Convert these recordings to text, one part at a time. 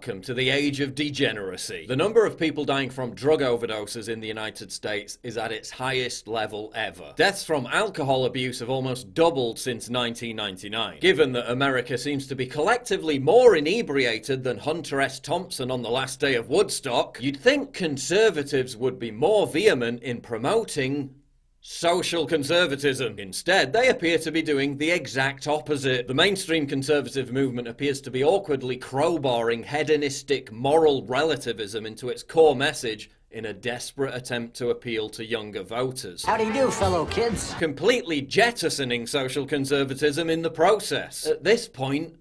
Welcome to the age of degeneracy. The number of people dying from drug overdoses in the United States is at its highest level ever. Deaths from alcohol abuse have almost doubled since 1999. Given that America seems to be collectively more inebriated than Hunter S. Thompson on the last day of Woodstock, you'd think conservatives would be more vehement in promoting social conservatism. Instead, they appear to be doing the exact opposite. The mainstream conservative movement appears to be awkwardly crowbarring hedonistic moral relativism into its core message in a desperate attempt to appeal to younger voters. How do you do, fellow kids? Completely jettisoning social conservatism in the process. At this point,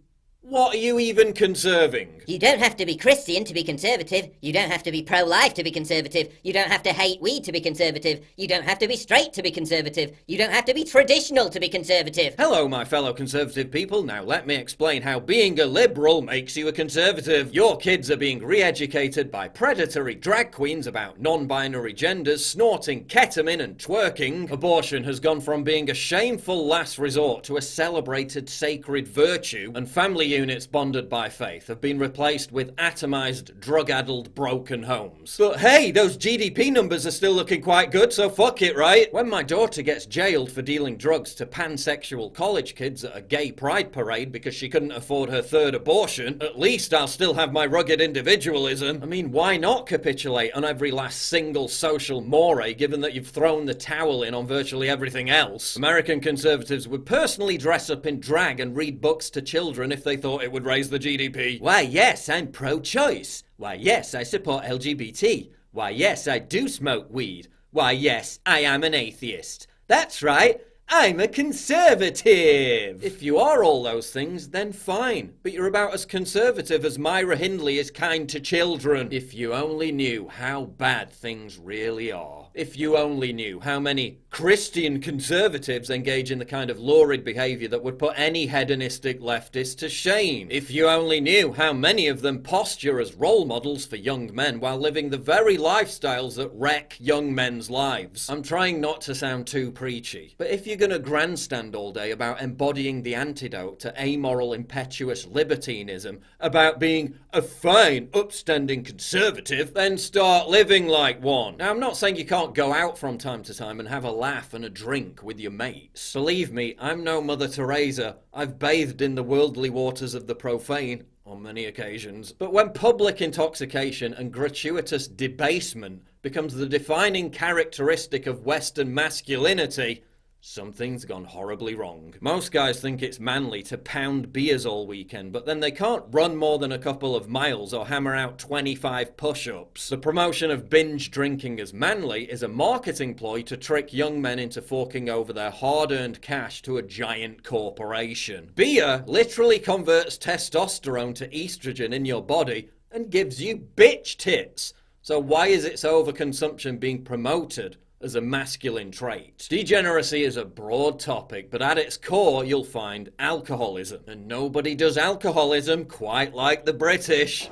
what are you even conserving? You don't have to be Christian to be conservative. You don't have to be pro-life to be conservative. You don't have to hate weed to be conservative. You don't have to be straight to be conservative. You don't have to be traditional to be conservative. Hello, my fellow conservative people. Now let me explain how being a liberal makes you a conservative. Your kids are being re-educated by predatory drag queens about non-binary genders, snorting ketamine and twerking. Abortion has gone from being a shameful last resort to a celebrated sacred virtue, and family units bonded by faith have been replaced with atomized, drug-addled, broken homes. But hey, those GDP numbers are still looking quite good, so fuck it, right? When my daughter gets jailed for dealing drugs to pansexual college kids at a gay pride parade because she couldn't afford her third abortion, at least I'll still have my rugged individualism. I mean, why not capitulate on every last single social moray, given that you've thrown the towel in on virtually everything else? American conservatives would personally dress up in drag and read books to children if they thought it would raise the GDP. Why, yes, I'm pro-choice. Why, yes, I support LGBT. Why, yes, I do smoke weed. Why, yes, I am an atheist. That's right, I'm a conservative. If you are all those things, then fine. But you're about as conservative as Myra Hindley is kind to children. If you only knew how bad things really are. If you only knew how many Christian conservatives engage in the kind of lurid behaviour that would put any hedonistic leftist to shame. If you only knew how many of them posture as role models for young men while living the very lifestyles that wreck young men's lives. I'm trying not to sound too preachy, but if you're gonna grandstand all day about embodying the antidote to amoral, impetuous libertinism, about being a fine, upstanding conservative, then start living like one. Now, I'm not saying you can't go out from time to time and have a laugh and a drink with your mates. Believe me, I'm no Mother Teresa. I've bathed in the worldly waters of the profane on many occasions. But when public intoxication and gratuitous debasement becomes the defining characteristic of Western masculinity, something's gone horribly wrong. Most guys think it's manly to pound beers all weekend, but then they can't run more than a couple of miles or hammer out 25 push-ups. The promotion of binge drinking as manly is a marketing ploy to trick young men into forking over their hard-earned cash to a giant corporation. Beer literally converts testosterone to estrogen in your body and gives you bitch tits. So why is its overconsumption being promoted as a masculine trait? Degeneracy is a broad topic, but at its core you'll find alcoholism. And nobody does alcoholism quite like the British.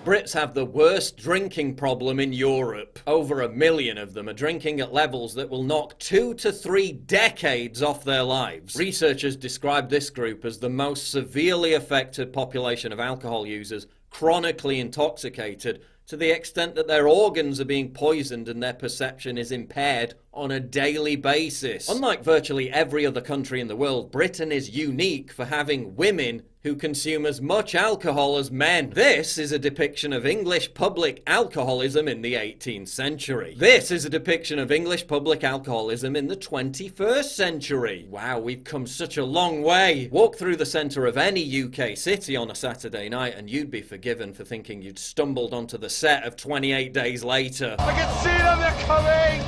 Brits have the worst drinking problem in Europe. Over 1 million of them are drinking at levels that will knock 2 to 3 decades off their lives. Researchers describe this group as the most severely affected population of alcohol users, chronically intoxicated, to the extent that their organs are being poisoned and their perception is impaired on a daily basis. Unlike virtually every other country in the world, Britain is unique for having women who consume as much alcohol as men. This is a depiction of English public alcoholism in the 18th century. This is a depiction of English public alcoholism in the 21st century. Wow, we've come such a long way. Walk through the centre of any UK city on a Saturday night and you'd be forgiven for thinking you'd stumbled onto the set of 28 Days Later. I can see them, they're coming!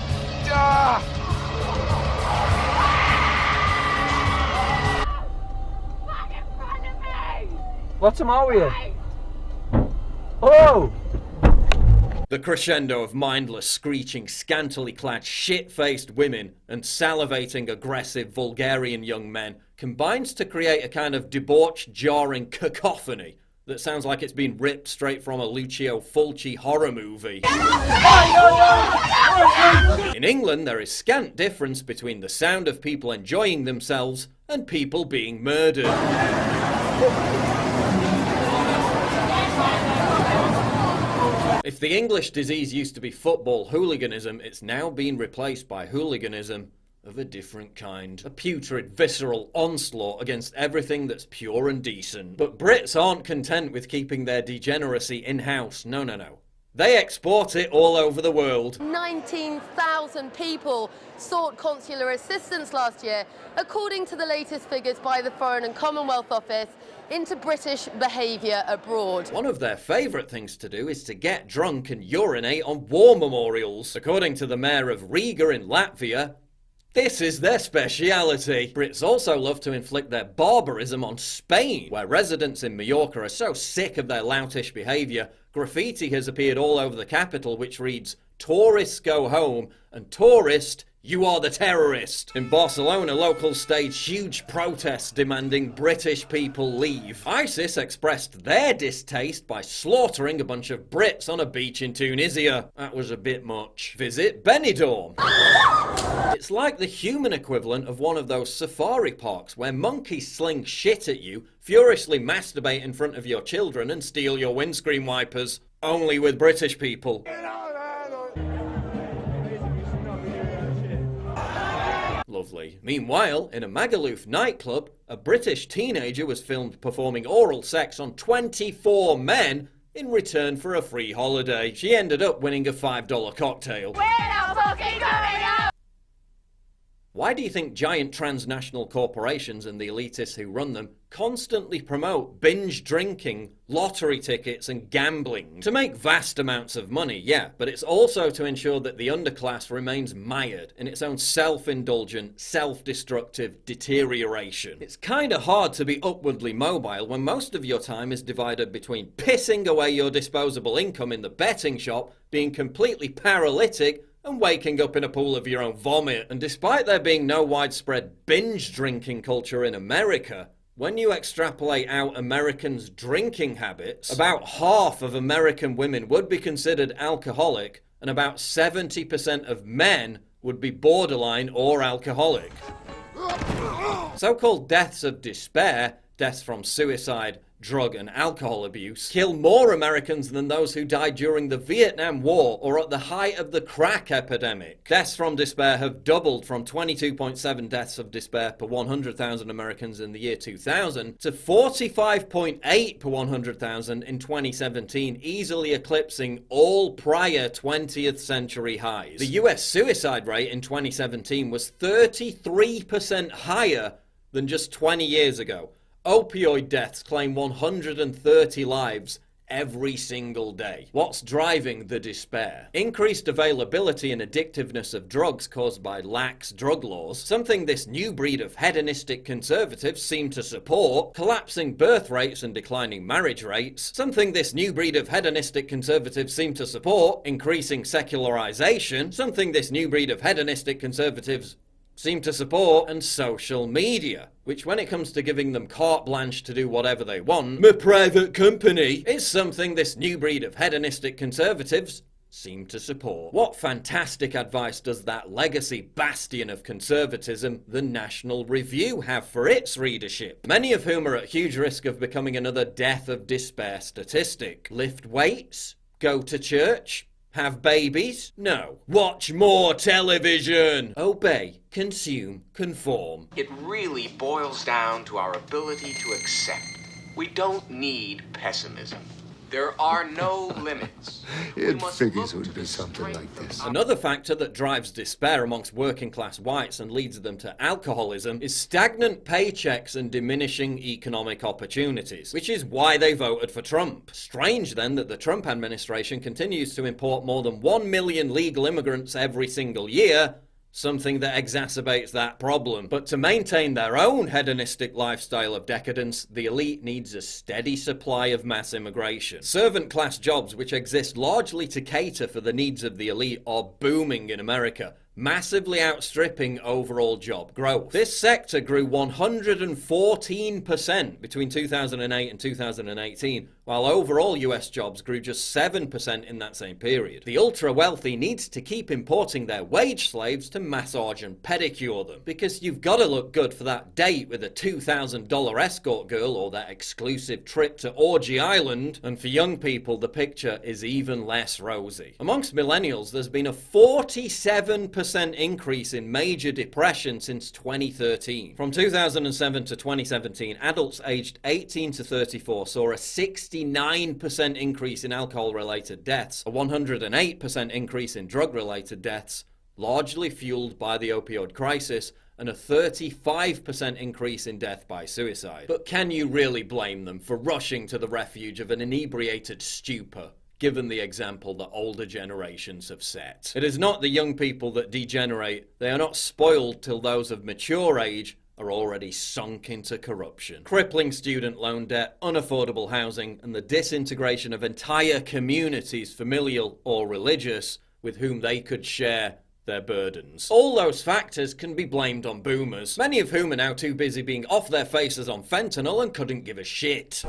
Ah! What's the matter with you? Oh! The crescendo of mindless, screeching, scantily clad, shit-faced women and salivating, aggressive, vulgarian young men combines to create a kind of debauched, jarring cacophony that sounds like it's been ripped straight from a Lucio Fulci horror movie. In England, there is scant difference between the sound of people enjoying themselves and people being murdered. If the English disease used to be football hooliganism, it's now been replaced by hooliganism of a different kind. A putrid, visceral onslaught against everything that's pure and decent. But Brits aren't content with keeping their degeneracy in-house. No, no, no. They export it all over the world. 19,000 people sought consular assistance last year, according to the latest figures by the Foreign and Commonwealth Office, into British behaviour abroad. One of their favourite things to do is to get drunk and urinate on war memorials. According to the mayor of Riga in Latvia, this is their speciality. Brits also love to inflict their barbarism on Spain, where residents in Mallorca are so sick of their loutish behaviour, graffiti has appeared all over the capital which reads, "Tourists go home," and "Tourist, you are the terrorist." In Barcelona, locals staged huge protests demanding British people leave. ISIS expressed their distaste by slaughtering a bunch of Brits on a beach in Tunisia. That was a bit much. Visit Benidorm. It's like the human equivalent of one of those safari parks where monkeys sling shit at you, furiously masturbate in front of your children and steal your windscreen wipers. Only with British people. Lovely. Meanwhile, in a Magaluf nightclub, a British teenager was filmed performing oral sex on 24 men in return for a free holiday. She ended up winning a $5 cocktail. We're not fucking going out! Why do you think giant transnational corporations and the elitists who run them constantly promote binge drinking, lottery tickets and gambling? To make vast amounts of money, yeah, but it's also to ensure that the underclass remains mired in its own self-indulgent, self-destructive deterioration. It's kinda hard to be upwardly mobile when most of your time is divided between pissing away your disposable income in the betting shop, being completely paralytic, and waking up in a pool of your own vomit. And despite there being no widespread binge drinking culture in America, when you extrapolate out Americans' drinking habits, about half of American women would be considered alcoholic, and about 70% of men would be borderline or alcoholic. So-called deaths of despair, deaths from suicide, drug and alcohol abuse, kill more Americans than those who died during the Vietnam War or at the height of the crack epidemic. Deaths from despair have doubled from 22.7 deaths of despair per 100,000 Americans in the year 2000 to 45.8 per 100,000 in 2017, easily eclipsing all prior 20th century highs. The US suicide rate in 2017 was 33% higher than just 20 years ago. Opioid deaths claim 130 lives every single day. What's driving the despair? Increased availability and addictiveness of drugs caused by lax drug laws, something this new breed of hedonistic conservatives seem to support, collapsing birth rates and declining marriage rates, something this new breed of hedonistic conservatives seem to support, increasing secularization, something this new breed of hedonistic conservatives seem to support, and social media, which when it comes to giving them carte blanche to do whatever they want, my private company, is something this new breed of hedonistic conservatives seem to support. What fantastic advice does that legacy bastion of conservatism, the National Review, have for its readership? Many of whom are at huge risk of becoming another death of despair statistic. Lift weights? Go to church? Have babies? No. Watch more television! Obey, consume, conform. It really boils down to our ability to accept. We don't need pessimism. There are no limits. It figures it would be something like this. Another factor that drives despair amongst working class whites and leads them to alcoholism is stagnant paychecks and diminishing economic opportunities, which is why they voted for Trump. Strange then that the Trump administration continues to import more than 1 million legal immigrants every single year, something that exacerbates that problem. But to maintain their own hedonistic lifestyle of decadence, the elite needs a steady supply of mass immigration. Servant class jobs, which exist largely to cater for the needs of the elite, are booming in America. massively outstripping overall job growth. This sector grew 114% between 2008 and 2018, while overall US jobs grew just 7% in that same period. The ultra-wealthy needs to keep importing their wage slaves to massage and pedicure them, because you've got to look good for that date with a $2,000 escort girl or that exclusive trip to Orgy Island, and for young people the picture is even less rosy. Amongst millennials, there's been a 47% increase in major depression since 2013. From 2007 to 2017, adults aged 18 to 34 saw a 69% increase in alcohol-related deaths, a 108% increase in drug-related deaths, largely fueled by the opioid crisis, and a 35% increase in death by suicide. But can you really blame them for rushing to the refuge of an inebriated stupor, given the example that older generations have set? It is not the young people that degenerate. They are not spoiled till those of mature age are already sunk into corruption. Crippling student loan debt, unaffordable housing, and the disintegration of entire communities, familial or religious, with whom they could share their burdens. All those factors can be blamed on boomers, many of whom are now too busy being off their faces on fentanyl and couldn't give a shit.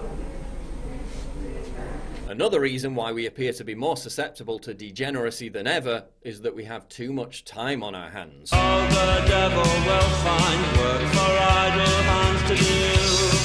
Another reason why we appear to be more susceptible to degeneracy than ever is that we have too much time on our hands. Oh, the devil will find work for idle hands to do.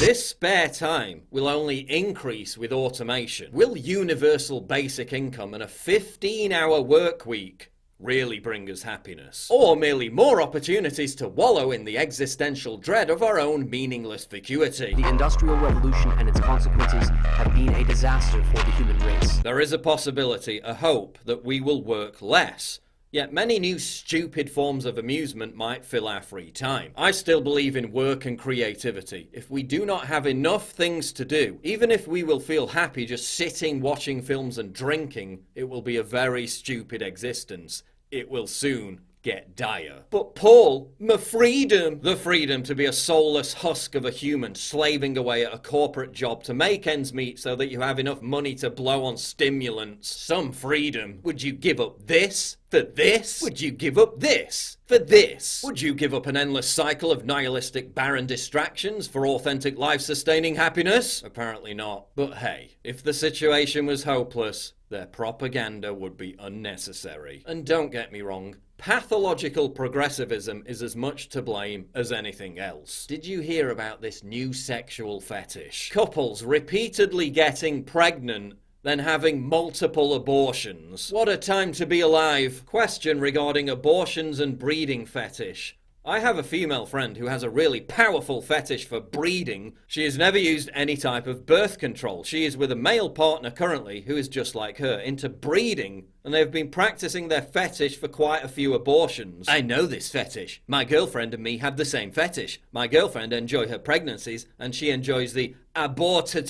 This spare time will only increase with automation. Will universal basic income and a 15-hour work week really bring us happiness? Or merely more opportunities to wallow in the existential dread of our own meaningless vacuity? The Industrial Revolution and its consequences have been a disaster for the human race. There is a possibility, a hope, that we will work less. Yet many new stupid forms of amusement might fill our free time. I still believe in work and creativity. If we do not have enough things to do, even if we will feel happy just sitting, watching films and drinking, it will be a very stupid existence. It will soon get dire. But Paul, my freedom! The freedom to be a soulless husk of a human slaving away at a corporate job to make ends meet so that you have enough money to blow on stimulants. Some freedom. Would you give up this? For this? Would you give up this? For this? Would you give up an endless cycle of nihilistic barren distractions for authentic life-sustaining happiness? Apparently not. But hey, if the situation was hopeless, their propaganda would be unnecessary. And don't get me wrong, pathological progressivism is as much to blame as anything else. Did you hear about this new sexual fetish? Couples repeatedly getting pregnant, then having multiple abortions. What a time to be alive. Question regarding abortions and breeding fetish. I have a female friend who has a really powerful fetish for breeding. She has never used any type of birth control. She is with a male partner currently who is just like her, into breeding, and they've been practicing their fetish for quite a few abortions. I know this fetish. My girlfriend and me have the same fetish. My girlfriend enjoys her pregnancies, and she enjoys the abortion.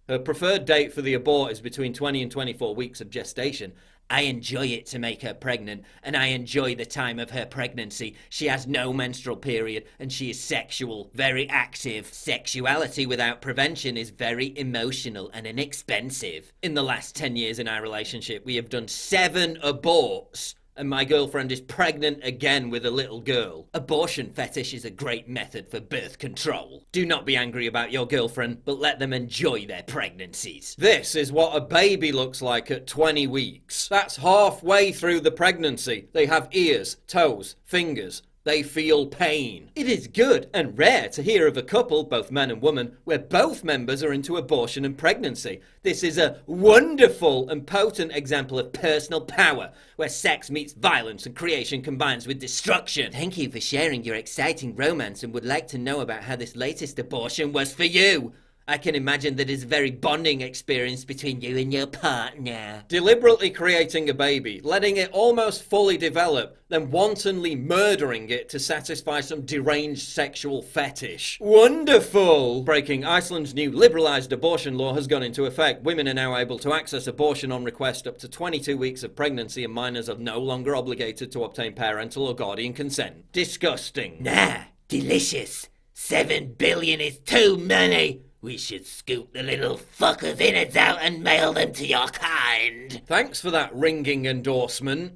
Her preferred date for the abort is between 20 and 24 weeks of gestation. I enjoy it to make her pregnant, and I enjoy the time of her pregnancy. She has no menstrual period, and she is sexual, very active. Sexuality without prevention is very emotional and inexpensive. In the last 10 years in our relationship, we have done 7 aborts. And my girlfriend is pregnant again with a little girl. Abortion fetish is a great method for birth control. Do not be angry about your girlfriend, but let them enjoy their pregnancies. This is what a baby looks like at 20 weeks. That's halfway through the pregnancy. They have ears, toes, fingers. They feel pain. It is good and rare to hear of a couple, both man and woman, where both members are into abortion and pregnancy. This is a wonderful and potent example of personal power, where sex meets violence and creation combines with destruction. Thank you for sharing your exciting romance, and would like to know about how this latest abortion was for you. I can imagine that it's a very bonding experience between you and your partner. Deliberately creating a baby, letting it almost fully develop, then wantonly murdering it to satisfy some deranged sexual fetish. Wonderful! Breaking Iceland's new liberalised abortion law has gone into effect. Women are now able to access abortion on request up to 22 weeks of pregnancy, and minors are no longer obligated to obtain parental or guardian consent. Disgusting. Nah, delicious. 7 billion is too many. We should scoop the little fuckers' innards out and mail them to your kind. Thanks for that ringing endorsement.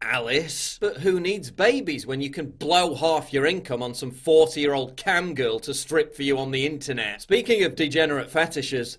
Alice. But who needs babies when you can blow half your income on some 40-year-old cam girl to strip for you on the internet? Speaking of degenerate fetishes,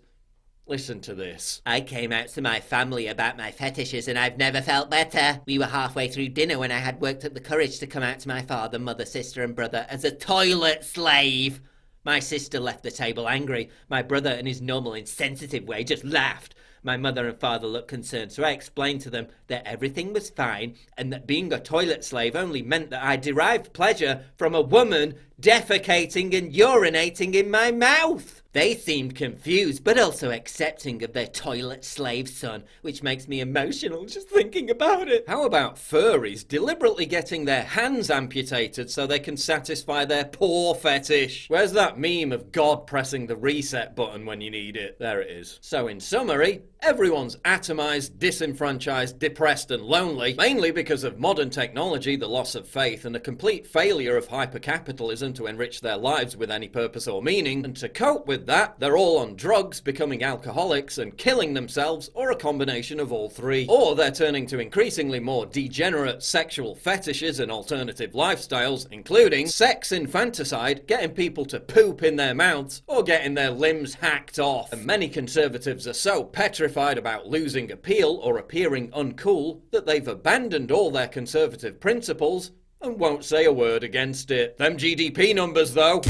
listen to this. I came out to my family about my fetishes and I've never felt better. We were halfway through dinner when I had worked up the courage to come out to my father, mother, sister and brother as a toilet slave. My sister left the table angry. My brother, in his normal insensitive way, just laughed. My mother and father looked concerned, so I explained to them that everything was fine and that being a toilet slave only meant that I derived pleasure from a woman defecating and urinating in my mouth. They seemed confused, but also accepting of their toilet slave son, which makes me emotional just thinking about it. How about furries deliberately getting their hands amputated so they can satisfy their paw fetish? Where's that meme of God pressing the reset button when you need it? There it is. So in summary, everyone's atomized, disenfranchised, depressed and lonely, mainly because of modern technology, the loss of faith, and a complete failure of hypercapitalism to enrich their lives with any purpose or meaning. And to cope with that, they're all on drugs, becoming alcoholics and killing themselves, or a combination of all three. Or they're turning to increasingly more degenerate sexual fetishes and alternative lifestyles, including sex infanticide, getting people to poop in their mouths, or getting their limbs hacked off. And many conservatives are so petrified about losing appeal or appearing uncool that they've abandoned all their conservative principles and won't say a word against it. Them GDP numbers, though.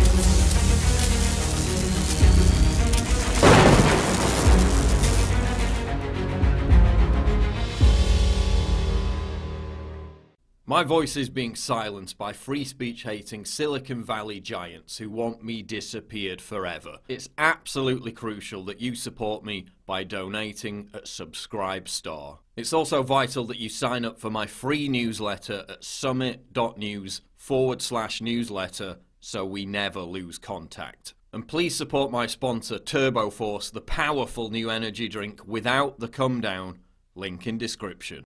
My voice is being silenced by free speech hating Silicon Valley giants who want me disappeared forever. It's absolutely crucial that you support me by donating at Subscribestar. It's also vital that you sign up for my free newsletter at summit.news/newsletter so we never lose contact. And please support my sponsor Turbo Force, the powerful new energy drink without the come down. Link in description.